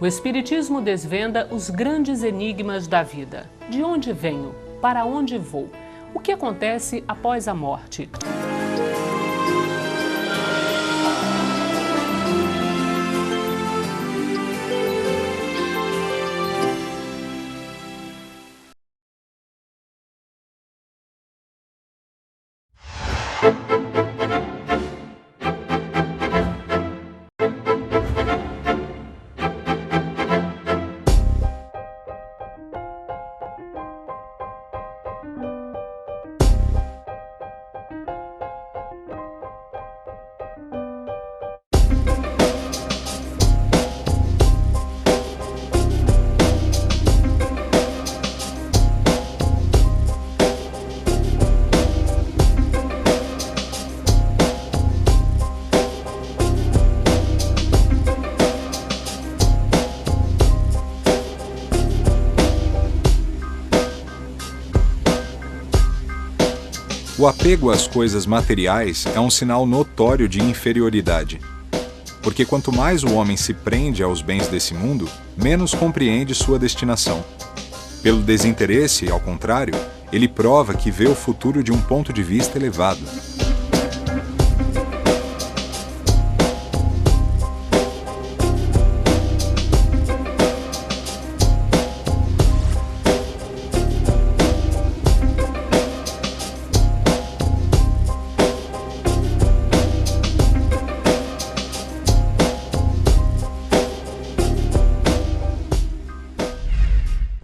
Espiritismo desvenda os grandes enigmas da vida. De onde venho? Para onde vou? O que acontece após a morte? O apego às coisas materiais é um sinal notório de inferioridade. Porque quanto mais o homem se prende aos bens desse mundo, menos compreende sua destinação. Pelo desinteresse, ao contrário, ele prova que vê o futuro de um ponto de vista elevado.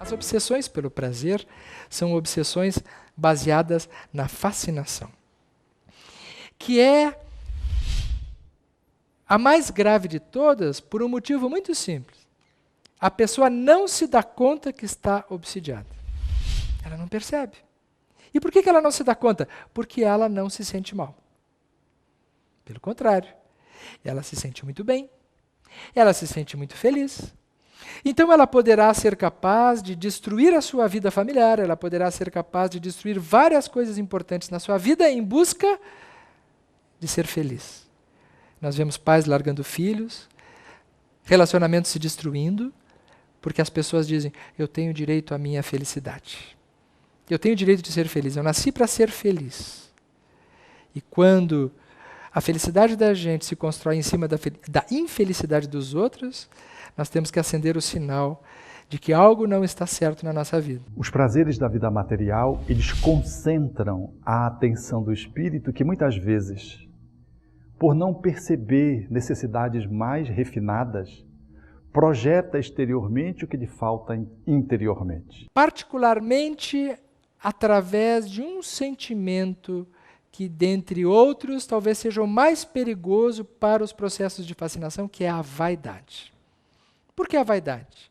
As obsessões pelo prazer são obsessões baseadas na fascinação, que é a mais grave de todas por um motivo muito simples. A pessoa não se dá conta que está obsidiada. Ela não percebe. E por que ela não se dá conta? Porque ela não se sente mal. Pelo contrário, ela se sente muito bem, ela se sente muito feliz. Então ela poderá ser capaz de destruir a sua vida familiar, ela poderá ser capaz de destruir várias coisas importantes na sua vida em busca de ser feliz. Nós vemos pais largando filhos, relacionamentos se destruindo, porque as pessoas dizem, eu tenho direito à minha felicidade. Eu tenho direito de ser feliz, eu nasci para ser feliz. E quando a felicidade da gente se constrói em cima da infelicidade dos outros, nós temos que acender o sinal de que algo não está certo na nossa vida. Os prazeres da vida material, eles concentram a atenção do espírito que muitas vezes, por não perceber necessidades mais refinadas, projeta exteriormente o que lhe falta interiormente. Particularmente através de um sentimento que, dentre outros, talvez seja o mais perigoso para os processos de fascinação, que é a vaidade. Por que a vaidade?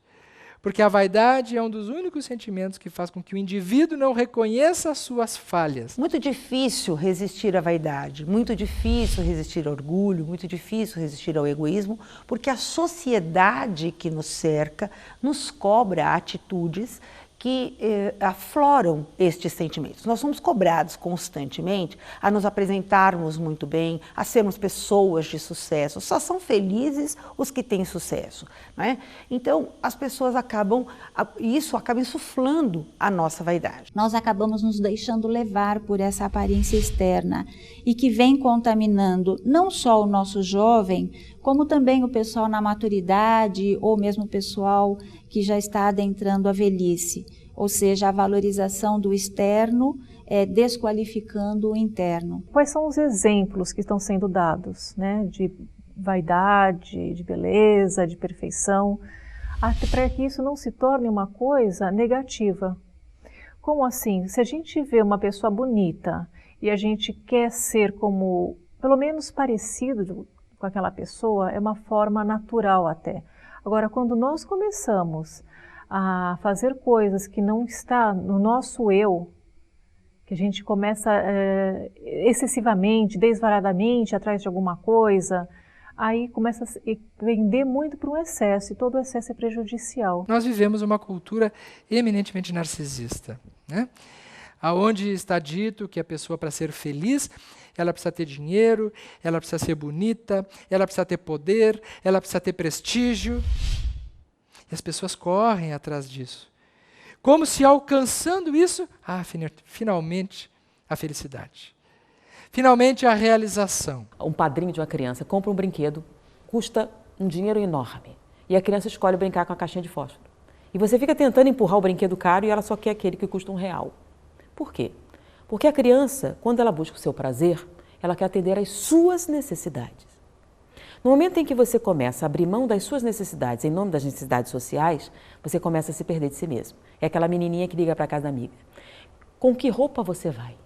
Porque a vaidade é um dos únicos sentimentos que faz com que o indivíduo não reconheça as suas falhas. Muito difícil resistir à vaidade, muito difícil resistir ao orgulho, muito difícil resistir ao egoísmo, porque a sociedade que nos cerca nos cobra atitudes que afloram estes sentimentos. Nós somos cobrados constantemente a nos apresentarmos muito bem, a sermos pessoas de sucesso. Só são felizes os que têm sucesso, não é? Então, as pessoas isso acaba insuflando a nossa vaidade. Nós acabamos nos deixando levar por essa aparência externa e que vem contaminando não só o nosso jovem, como também o pessoal na maturidade ou mesmo o pessoal que já está adentrando a velhice, ou seja, a valorização do externo desqualificando o interno. Quais são os exemplos que estão sendo dados, né, de vaidade, de beleza, de perfeição, até para que isso não se torne uma coisa negativa? Como assim? Se a gente vê uma pessoa bonita e a gente quer ser como, pelo menos parecido com aquela pessoa, é uma forma natural até. Agora, quando nós começamos a fazer coisas que não está no nosso eu, que a gente começa excessivamente, desvaradamente atrás de alguma coisa, aí começa a pender muito para um excesso, e todo o excesso é prejudicial. Nós vivemos uma cultura eminentemente narcisista, né? Onde está dito que a pessoa, para ser feliz, ela precisa ter dinheiro, ela precisa ser bonita, ela precisa ter poder, ela precisa ter prestígio. E as pessoas correm atrás disso. Como se alcançando isso, finalmente a felicidade. Finalmente a realização. Um padrinho de uma criança compra um brinquedo, custa um dinheiro enorme. E a criança escolhe brincar com a caixinha de fósforo. E você fica tentando empurrar o brinquedo caro e ela só quer aquele que custa R$1. Por quê? Porque a criança, quando ela busca o seu prazer, ela quer atender às suas necessidades. No momento em que você começa a abrir mão das suas necessidades em nome das necessidades sociais, você começa a se perder de si mesmo. É aquela menininha que liga para casa da amiga. Com que roupa você vai?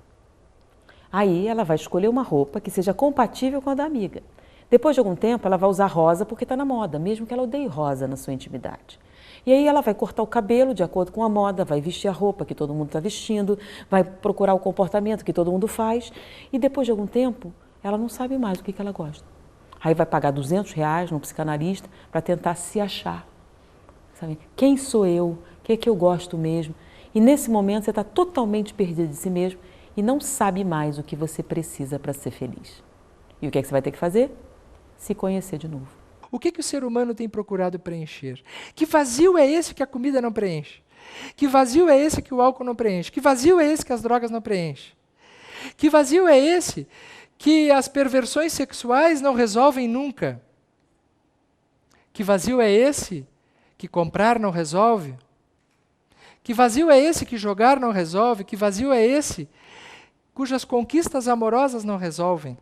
Aí ela vai escolher uma roupa que seja compatível com a da amiga. Depois de algum tempo, ela vai usar rosa porque está na moda, mesmo que ela odeie rosa na sua intimidade. E aí ela vai cortar o cabelo de acordo com a moda, vai vestir a roupa que todo mundo está vestindo, vai procurar o comportamento que todo mundo faz. E depois de algum tempo, ela não sabe mais o que ela gosta. Aí vai pagar R$200 num psicanalista para tentar se achar. Sabe? Quem sou eu? O que é que eu gosto mesmo? E nesse momento você está totalmente perdido de si mesmo e não sabe mais o que você precisa para ser feliz. E o que é que você vai ter que fazer? Se conhecer de novo. O que o ser humano tem procurado preencher? Que vazio é esse que a comida não preenche? Que vazio é esse que o álcool não preenche? Que vazio é esse que as drogas não preenchem? Que vazio é esse que as perversões sexuais não resolvem nunca? Que vazio é esse que comprar não resolve? Que vazio é esse que jogar não resolve? Que vazio é esse cujas conquistas amorosas não resolvem?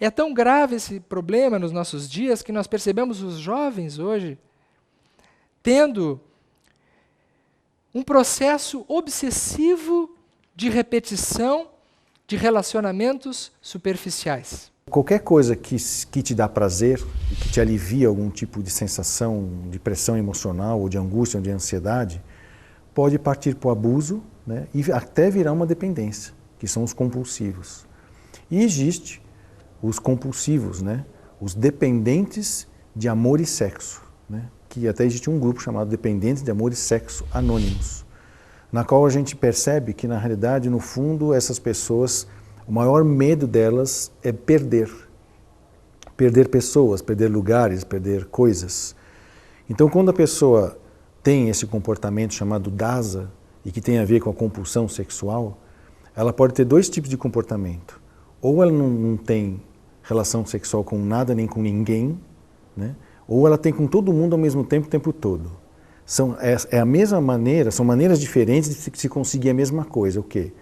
É tão grave esse problema nos nossos dias que nós percebemos os jovens hoje tendo um processo obsessivo de repetição de relacionamentos superficiais. Qualquer coisa que te dá prazer, que te alivia algum tipo de sensação de pressão emocional, ou de angústia, ou de ansiedade, pode partir para o abuso, né, e até virar uma dependência, que são os compulsivos. E existe os compulsivos, né, os dependentes de amor e sexo, né, que até existe um grupo chamado Dependentes de Amor e Sexo Anônimos, na qual a gente percebe que, na realidade, no fundo, essas pessoas, o maior medo delas é perder. Perder pessoas, perder lugares, perder coisas. Então, quando a pessoa tem esse comportamento chamado DASA, e que tem a ver com a compulsão sexual, ela pode ter dois tipos de comportamento. Ou ela não tem relação sexual com nada nem com ninguém, né? Ou ela tem com todo mundo ao mesmo tempo, o tempo todo. É a mesma maneira, são maneiras diferentes de se conseguir a mesma coisa. O quê?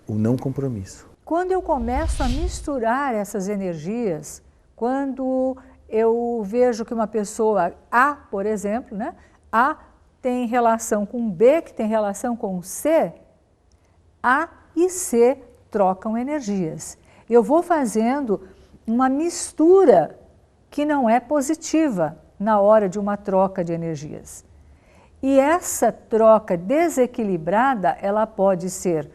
O não compromisso. Quando eu começo a misturar essas energias, quando eu vejo que uma pessoa A, por exemplo, né? A tem relação com B, que tem relação com C, A e C trocam energias. Eu vou fazendo uma mistura que não é positiva na hora de uma troca de energias. E essa troca desequilibrada, ela pode ser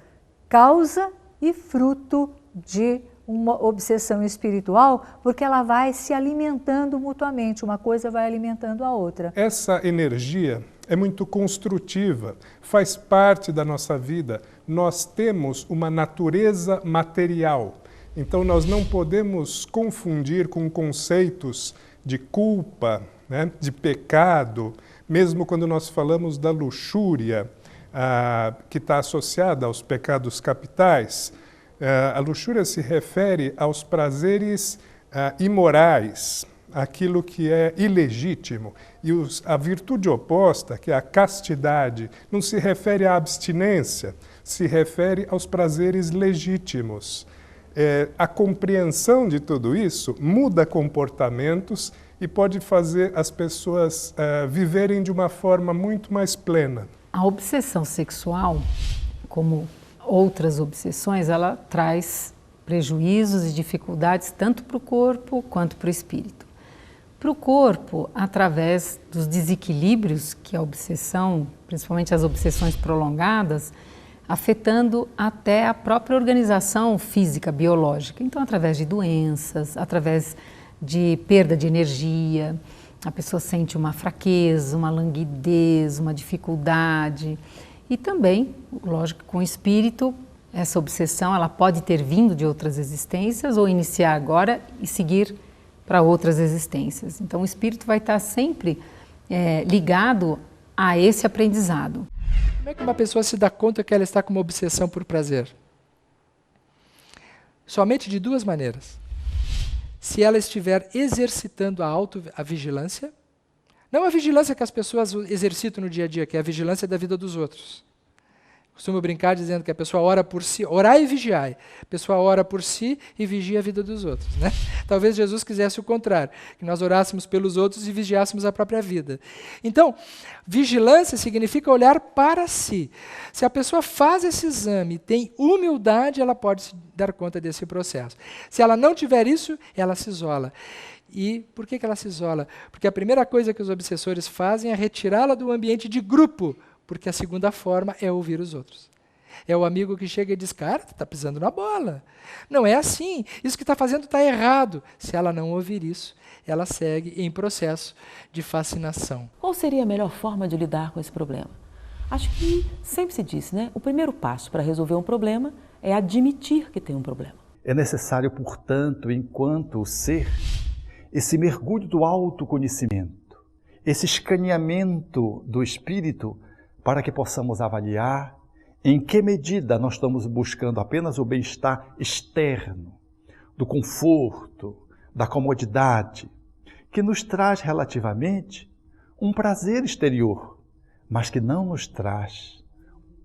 causa e fruto de uma obsessão espiritual, porque ela vai se alimentando mutuamente, uma coisa vai alimentando a outra. Essa energia é muito construtiva, faz parte da nossa vida. Nós temos uma natureza material, então nós não podemos confundir com conceitos de culpa, né, de pecado, mesmo quando nós falamos da luxúria, que está associada aos pecados capitais. A luxúria se refere aos prazeres imorais, aquilo que é ilegítimo. E a virtude oposta, que é a castidade, não se refere à abstinência, se refere aos prazeres legítimos. A compreensão de tudo isso muda comportamentos e pode fazer as pessoas viverem de uma forma muito mais plena. A obsessão sexual, como outras obsessões, ela traz prejuízos e dificuldades tanto para o corpo quanto para o espírito. Para o corpo, através dos desequilíbrios que a obsessão, principalmente as obsessões prolongadas, afetando até a própria organização física, biológica. Então, através de doenças, através de perda de energia, a pessoa sente uma fraqueza, uma languidez, uma dificuldade. E também, lógico, com o espírito, essa obsessão ela pode ter vindo de outras existências ou iniciar agora e seguir para outras existências. Então o espírito vai estar sempre ligado a esse aprendizado. Como é que uma pessoa se dá conta que ela está com uma obsessão por prazer? Somente de duas maneiras. Se ela estiver exercitando a vigilância, não a vigilância que as pessoas exercitam no dia a dia, que é a vigilância da vida dos outros. Costumo brincar dizendo que a pessoa ora por si, orai e vigiai. A pessoa ora por si e vigia a vida dos outros, né? Talvez Jesus quisesse o contrário, que nós orássemos pelos outros e vigiássemos a própria vida. Então, vigilância significa olhar para si. Se a pessoa faz esse exame, tem humildade, ela pode se dar conta desse processo. Se ela não tiver isso, ela se isola. E por que ela se isola? Porque a primeira coisa que os obsessores fazem é retirá-la do ambiente de grupo, porque a segunda forma é ouvir os outros. É o amigo que chega e diz, cara, tu está pisando na bola. Não é assim, isso que está fazendo está errado. Se ela não ouvir isso, ela segue em processo de fascinação. Qual seria a melhor forma de lidar com esse problema? Acho que sempre se disse, né? O primeiro passo para resolver um problema é admitir que tem um problema. É necessário, portanto, enquanto ser, esse mergulho do autoconhecimento, esse escaneamento do espírito, para que possamos avaliar em que medida nós estamos buscando apenas o bem-estar externo, do conforto, da comodidade, que nos traz relativamente um prazer exterior, mas que não nos traz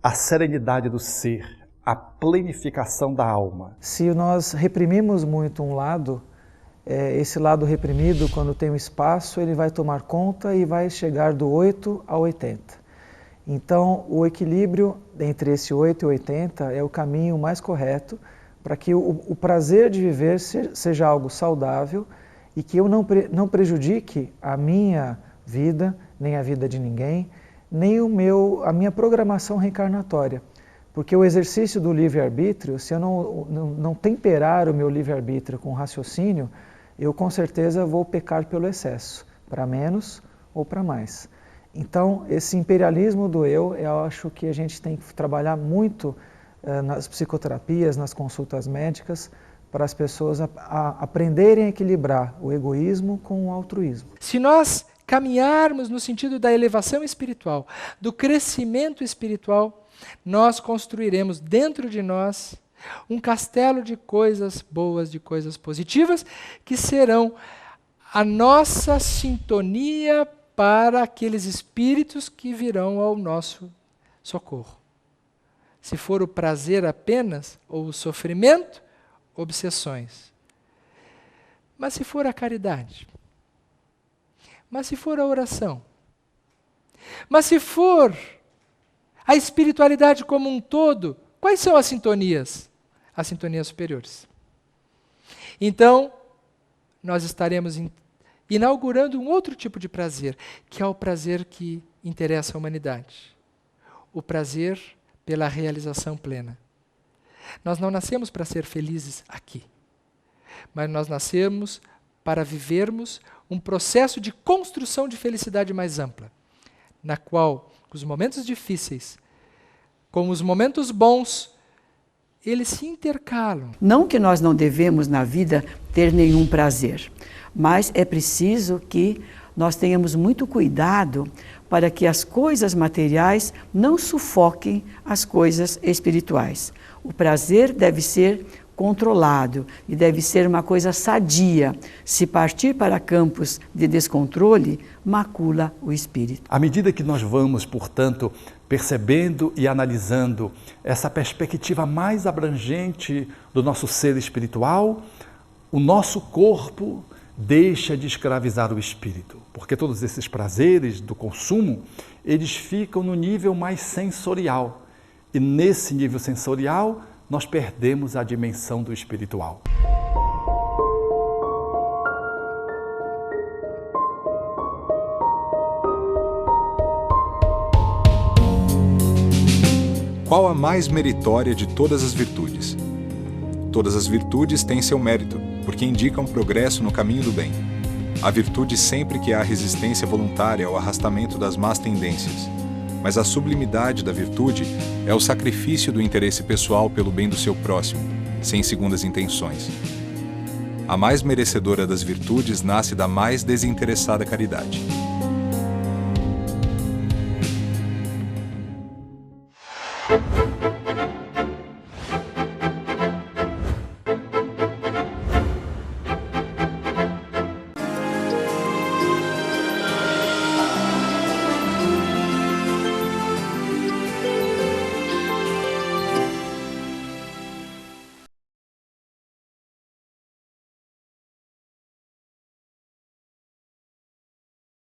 a serenidade do ser, a plenificação da alma. Se nós reprimimos muito um lado, esse lado reprimido, quando tem um espaço, ele vai tomar conta e vai chegar do 8 ao 80. Então, o equilíbrio entre esse 8 e 80 é o caminho mais correto para que o prazer de viver seja algo saudável e que eu não prejudique a minha vida, nem a vida de ninguém, nem a minha programação reencarnatória. Porque o exercício do livre-arbítrio, se eu não temperar o meu livre-arbítrio com raciocínio, eu com certeza vou pecar pelo excesso, para menos ou para mais. Então, esse imperialismo do eu acho que a gente tem que trabalhar muito nas psicoterapias, nas consultas médicas, para as pessoas aprenderem a equilibrar o egoísmo com o altruísmo. Se nós caminharmos no sentido da elevação espiritual, do crescimento espiritual, nós construiremos dentro de nós um castelo de coisas boas, de coisas positivas, que serão a nossa sintonia para aqueles espíritos que virão ao nosso socorro. Se for o prazer apenas, ou o sofrimento, obsessões. Mas se for a caridade, mas se for a oração, mas se for a espiritualidade como um todo, quais são as sintonias? As sintonias superiores. Então, nós estaremos inaugurando um outro tipo de prazer, que é o prazer que interessa a humanidade. O prazer pela realização plena. Nós não nascemos para ser felizes aqui, mas nós nascemos para vivermos um processo de construção de felicidade mais ampla, na qual os momentos difíceis, com os momentos bons, eles se intercalam. Não que nós não devemos na vida ter nenhum prazer, mas é preciso que nós tenhamos muito cuidado para que as coisas materiais não sufoquem as coisas espirituais. O prazer deve ser controlado e deve ser uma coisa sadia. Se partir para campos de descontrole, macula o espírito. À medida que nós vamos, portanto, percebendo e analisando essa perspectiva mais abrangente do nosso ser espiritual, o nosso corpo deixa de escravizar o espírito, porque todos esses prazeres do consumo, eles ficam no nível mais sensorial. E nesse nível sensorial, nós perdemos a dimensão do espiritual. Qual a mais meritória de todas as virtudes? Todas as virtudes têm seu mérito, porque indicam progresso no caminho do bem. A virtude sempre que há resistência voluntária ao arrastamento das más tendências. Mas a sublimidade da virtude é o sacrifício do interesse pessoal pelo bem do seu próximo, sem segundas intenções. A mais merecedora das virtudes nasce da mais desinteressada caridade.